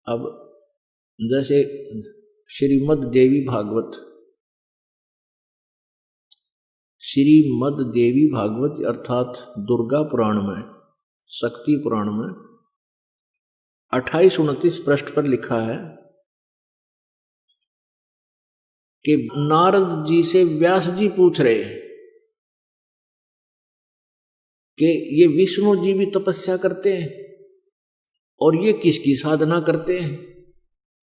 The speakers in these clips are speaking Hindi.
अब जैसे श्रीमद् देवी भागवत, श्रीमद् देवी भागवत अर्थात दुर्गा पुराण में, शक्ति पुराण में 28-29 पृष्ठ पर लिखा है कि नारद जी से व्यास जी पूछ रहे हैं कि ये विष्णु जी भी तपस्या करते हैं और ये किसकी साधना करते हैं।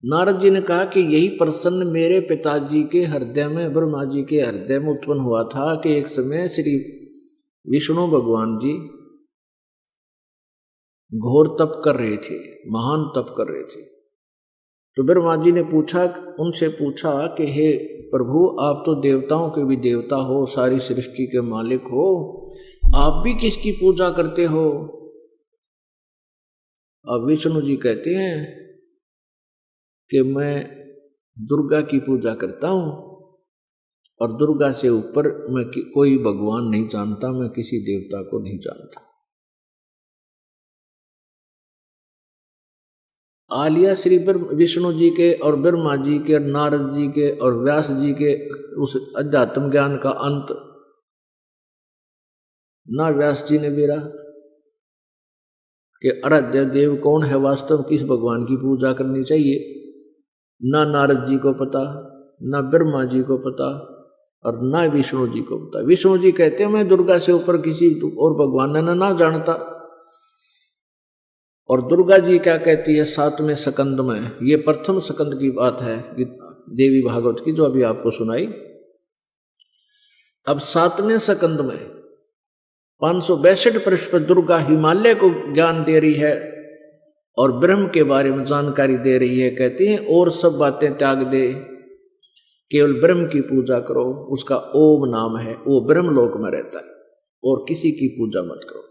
नारद जी ने कहा कि यही प्रसन्न मेरे पिताजी के हृदय में, ब्रह्मा जी के हृदय में उत्पन्न हुआ था कि एक समय श्री विष्णु भगवान जी घोर तप कर रहे थे, महान तप कर रहे थे। तो ब्रह्मा जी ने उनसे पूछा कि हे प्रभु, आप तो देवताओं के भी देवता हो, सारी सृष्टि के मालिक हो, आप भी किसकी पूजा करते हो। अब विष्णु जी कहते हैं कि मैं दुर्गा की पूजा करता हूं और दुर्गा से ऊपर मैं कोई भगवान नहीं जानता, मैं किसी देवता को नहीं जानता। आलिया श्री विष्णु जी के और ब्रह्मा जी के और नारद जी के और व्यास जी के उस अध्यात्म ज्ञान का अंत ना व्यास जी ने बेरा कि आराध्य देव कौन है, वास्तव किस भगवान की पूजा करनी चाहिए, ना नारद जी को पता, ना ब्रह्मा जी को पता और ना विष्णु जी को पता। विष्णु जी कहते हैं मैं दुर्गा से ऊपर किसी और भगवान ना जानता। और दुर्गा जी क्या कहती है 7वें स्कंद में, ये प्रथम स्कंद की बात है देवी भागवत की जो अभी आपको सुनाई। अब 7वें स्कंद में 562 पृष्ठ पर दुर्गा हिमालय को ज्ञान दे रही है और ब्रह्म के बारे में जानकारी दे रही है। कहती हैं और सब बातें त्याग दे, केवल ब्रह्म की पूजा करो, उसका ओम नाम है, वो ब्रह्मलोक में रहता है और किसी की पूजा मत करो,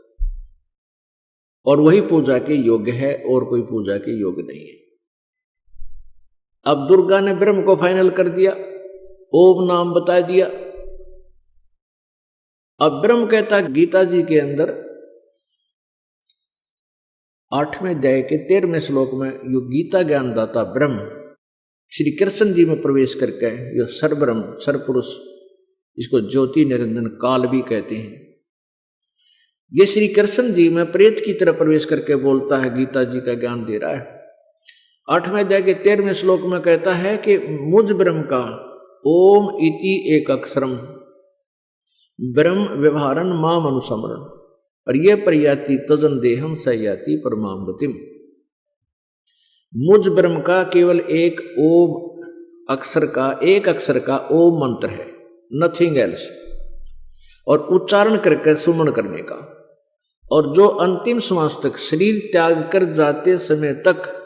और वही पूजा के योग्य है और कोई पूजा के योग्य नहीं है। अब दुर्गा ने ब्रह्म को फाइनल कर दिया, ओम नाम बता दिया। अब ब्रह्म कहता गीता जी के अंदर 8वें अध्याय के 13वें श्लोक में यो गीता ज्ञानदाता ब्रह्म श्री कृष्ण जी में प्रवेश करके यो सर्वब्रह्म सर्वपुरुष, इसको ज्योति निरंजन काल भी कहते हैं, ये श्री कृष्ण जी में प्रेत की तरह प्रवेश करके बोलता है, गीता जी का ज्ञान दे रहा है। 8वें अध्याय के 13वें श्लोक में कहता है कि मुझ ब्रह्म का ओम इति एक अक्षरम ब्रह्म व्यवहारन माम अनुसमरण और ये प्रयाति तजन देहम सयाति परमाम गतिम। मुझ ब्रह्म का केवल एक ओम अक्षर का ओम मंत्र है, नथिंग एल्स, और उच्चारण करके सुमन करने का, और जो अंतिम श्वास तक शरीर त्याग कर जाते समय तक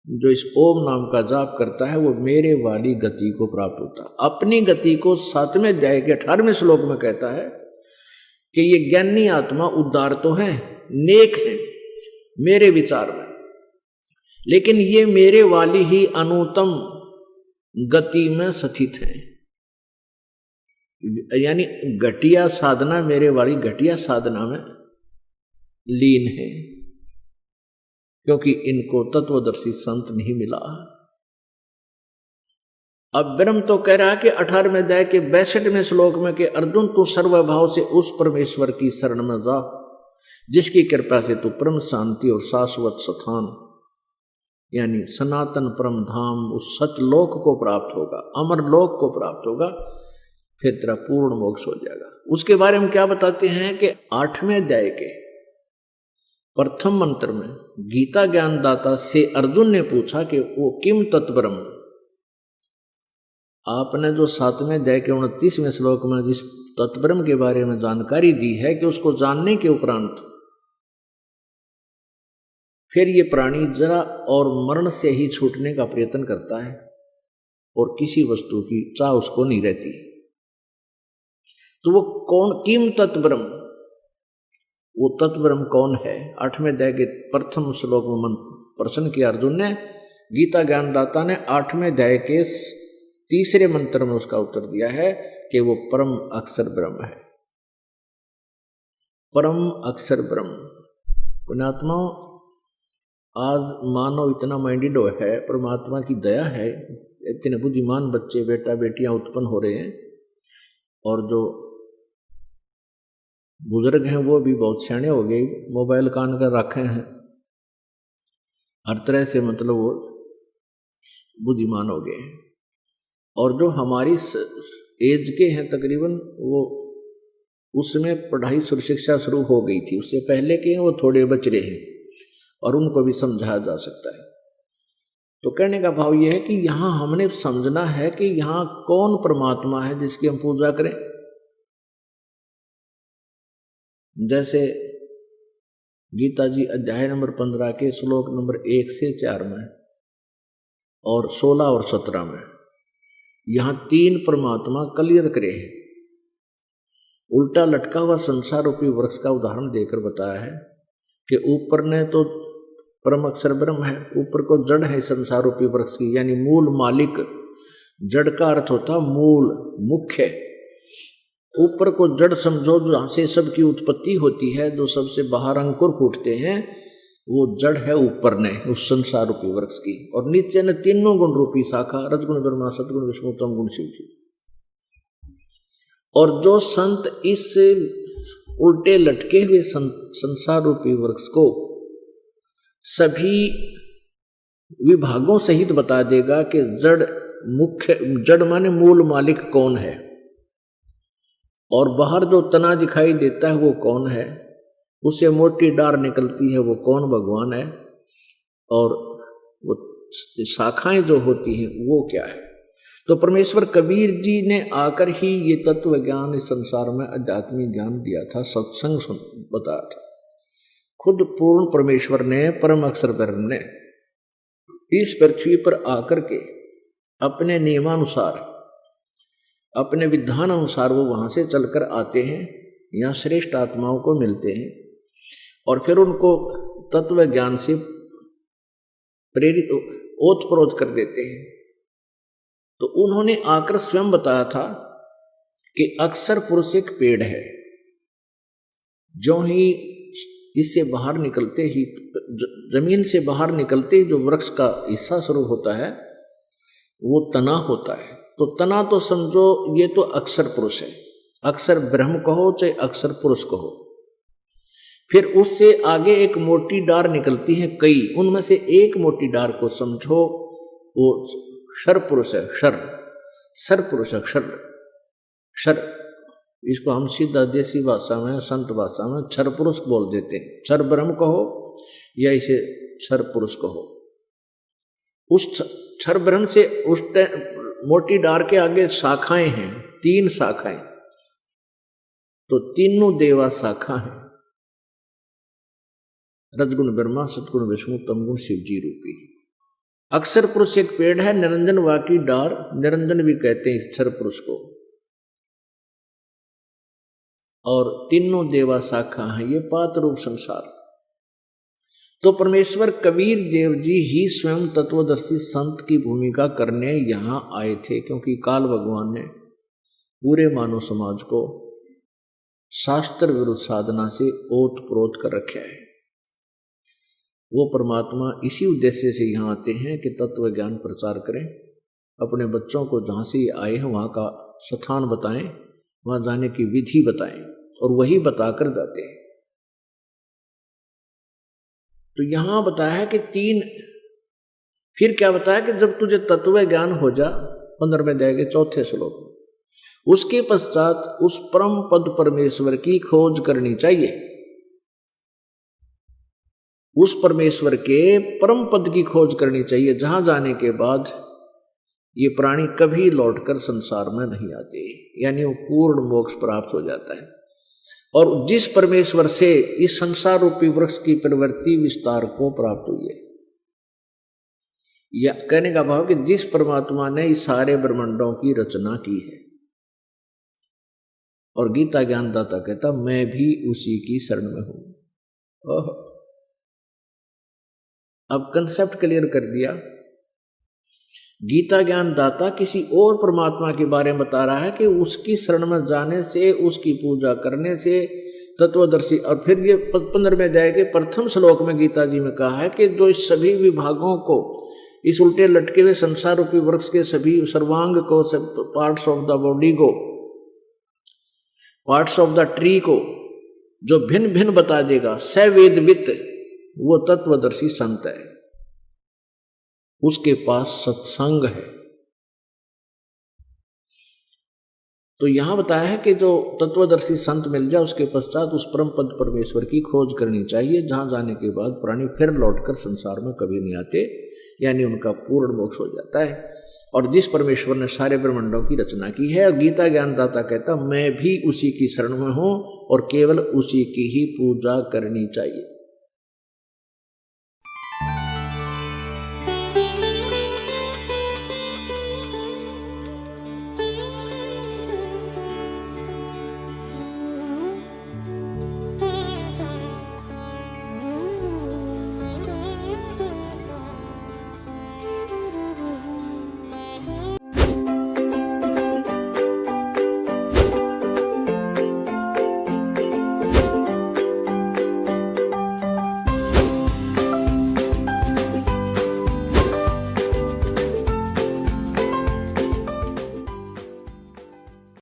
जो इस ओम नाम का जाप करता है वो मेरे वाली गति को प्राप्त होता है। अपनी गति को 7वें अध्याय के 18वें श्लोक में कहता है कि ये ज्ञानी आत्मा उद्धार तो है, नेक है मेरे विचार में, लेकिन ये मेरे वाली ही अनुत्तम गति में स्थित है, यानी घटिया साधना, मेरे वाली घटिया साधना में लीन है, क्योंकि इनको तत्वदर्शी संत नहीं मिला। अब ब्रह्म तो कह रहा है कि 18वें अध्याय के 62वें श्लोक में कि अर्जुन तू सर्वभाव से उस परमेश्वर की शरण में जा जिसकी कृपा से तू परम शांति और शाश्वत स्थान यानी सनातन परम धाम उस सतलोक को प्राप्त होगा, अमर लोक को प्राप्त होगा, फिर तेरा पूर्ण मोक्ष हो जाएगा। उसके बारे में क्या बताते हैं कि 8वें अध्याय के प्रथम मंत्र में गीता ज्ञानदाता से अर्जुन ने पूछा कि वो किम तत्ब्रह्म। आपने जो 7वें अध्याय के 29वें श्लोक में जिस तत्ब्रह्म के बारे में जानकारी दी है कि उसको जानने के उपरांत फिर ये प्राणी जरा और मरण से ही छूटने का प्रयत्न करता है और किसी वस्तु की चाह उसको नहीं रहती। तो वो कौन किम तत्ब्रह्म, वो तत्ब्रह्म कौन है? 8वें अध्याय के प्रथम श्लोक में प्रश्न किया अर्जुन ने। गीता ज्ञानदाता ने 8वें अध्याय के 3रे मंत्र में उसका उत्तर दिया है कि वो परम अक्षर ब्रह्म है, परम अक्षर ब्रह्म। पुण्यात्माओं, आज मानव इतना माइंडेड है, परमात्मा की दया है, इतने बुद्धिमान बच्चे बेटा बेटियां उत्पन्न हो रहे हैं, और जो बुजुर्ग हैं वो भी बहुत सियाने हो गए, मोबाइल कान कर रखे हैं, हर तरह से मतलब वो बुद्धिमान हो गए हैं। और जो हमारी एज के हैं तकरीबन, वो उसमें पढ़ाई शिक्षा शुरू हो गई थी, उससे पहले के हैं वो थोड़े बच रहे हैं और उनको भी समझाया जा सकता है। तो कहने का भाव यह है कि यहाँ हमने समझना है कि यहाँ कौन परमात्मा है जिसकी हम पूजा करें। जैसे गीता जी अध्याय नंबर 15 के श्लोक नंबर 1 से 4 में और 16 और 17 में यहाँ 3 परमात्मा क्लियर करे हैं। उल्टा लटका हुआ संसार रूपी वृक्ष का उदाहरण देकर बताया है कि ऊपर ने तो परम अक्षर ब्रह्म है, ऊपर को जड़ है संसार रूपी वृक्ष की, यानी मूल मालिक। जड़ का अर्थ होता मूल, मुख्य। ऊपर को जड़ समझो, जहां से सबकी उत्पत्ति होती है, जो सबसे बाहर अंकुर फूटते हैं, वो जड़ है ऊपर ने उस संसार रूपी वृक्ष की। और नीचे ने तीनों गुण रूपी शाखा, रजगुण ब्रह्मा, सतगुण विष्णु, तम गुण शिव जी। और जो संत इस उल्टे लटके हुए संसार रूपी वृक्ष को सभी विभागों सहित बता देगा कि जड़ मुख्य, जड़ माने मूल मालिक कौन है, और बाहर जो तना दिखाई देता है वो कौन है, उससे मोटी डार निकलती है वो कौन, भगवान है, और वो शाखाएं जो होती हैं वो क्या है। तो परमेश्वर कबीर जी ने आकर ही ये तत्व ज्ञान इस संसार में आध्यात्मिक ज्ञान दिया था, सत्संग बताया था। खुद पूर्ण परमेश्वर ने, परम अक्षर ब्रह्म ने इस पृथ्वी पर आकर के अपने नियमानुसार, अपने विधान अनुसार वो वहां से चलकर आते हैं, यहाँ श्रेष्ठ आत्माओं को मिलते हैं और फिर उनको तत्व ज्ञान से प्रेरित ओतप्रोत कर देते हैं। तो उन्होंने आकर स्वयं बताया था कि अक्षर पुरुष एक पेड़ है, जो ही इससे बाहर निकलते ही, जमीन से बाहर निकलते ही जो वृक्ष का हिस्सा शुरू होता है वो तना होता है। तो तना तो समझो ये तो अक्षर पुरुष है, अक्षर ब्रह्म कहो चाहे अक्षर पुरुष कहो। फिर उससे आगे एक मोटी डार निकलती है कई, उनमें से एक मोटी डार को समझो वो क्षर पुरुष है, क्षर, सर पुरुष है, क्षर, क्षर। इसको हम सीधा देसी भाषा में, संत भाषा में क्षर पुरुष बोल देते हैं। क्षर ब्रह्म कहो या इसे क्षर पुरुष कहो। उस क्षर ब्रह्म से उस मोटी डार के आगे शाखाएं हैं, 3 शाखाएं, तो तीनों देवा शाखा हैं, रजगुण ब्रह्मा, सतगुण विष्णु, तमगुण शिव जी रूपी। अक्षर पुरुष एक पेड़ है, निरंजन वाकी डार, निरंजन भी कहते हैं क्षर पुरुष को, और तीनों देवा शाखा है, ये पात रूप संसार। तो परमेश्वर कबीर देव जी ही स्वयं तत्वदर्शी संत की भूमिका करने यहाँ आए थे, क्योंकि काल भगवान ने पूरे मानव समाज को शास्त्र विरुद्ध साधना से ओतप्रोत कर रखा है। वो परमात्मा इसी उद्देश्य से यहाँ आते हैं कि तत्व ज्ञान प्रचार करें, अपने बच्चों को जहाँ से आए हैं वहाँ का स्थान बताएं, वहाँ जाने की विधि बताएं, और वही बताकर जाते हैं। तो यहाँ बताया है कि 3, फिर क्या बताया कि जब तुझे तत्व ज्ञान हो जा, 15वें अध्याय के 4थे श्लोक में, उसके पश्चात उस परम पद परमेश्वर की खोज करनी चाहिए। उस परमेश्वर के परम पद की खोज करनी चाहिए, जहां जाने के बाद ये प्राणी कभी लौटकर संसार में नहीं आते, यानी वो पूर्ण मोक्ष प्राप्त हो जाता है। और जिस परमेश्वर से इस संसार रूपी वृक्ष की प्रवृत्ति विस्तार को प्राप्त हुई है, या कहने का भाव कि जिस परमात्मा ने इस सारे ब्रह्मांडों की रचना की है। और गीता ज्ञानदाता कहता मैं भी उसी की शरण में हूं। अब कंसेप्ट क्लियर कर दिया। गीता ज्ञान दाता किसी और परमात्मा के बारे में बता रहा है कि उसकी शरण में जाने से, उसकी पूजा करने से तत्वदर्शी। और फिर ये 15वें अध्याय के प्रथम श्लोक में गीता जी में कहा है कि जो इस सभी विभागों को, इस उल्टे लटके हुए संसार रूपी वृक्ष के सभी सर्वांग को, सब पार्ट्स ऑफ द बॉडी को, पार्ट्स ऑफ द ट्री को जो भिन्न भिन्न बता देगा, सवेदवित, वो तत्वदर्शी संत है, उसके पास सत्संग है। तो यहां बताया है कि जो तत्वदर्शी संत मिल जाए उसके पश्चात उस परम पद परमेश्वर की खोज करनी चाहिए, जहां जाने के बाद प्राणी फिर लौटकर संसार में कभी नहीं आते, यानी उनका पूर्ण मोक्ष हो जाता है। और जिस परमेश्वर ने सारे ब्रह्मांडों की रचना की है, गीता ज्ञानदाता कहता मैं भी उसी की शरण में हूं और केवल उसी की ही पूजा करनी चाहिए।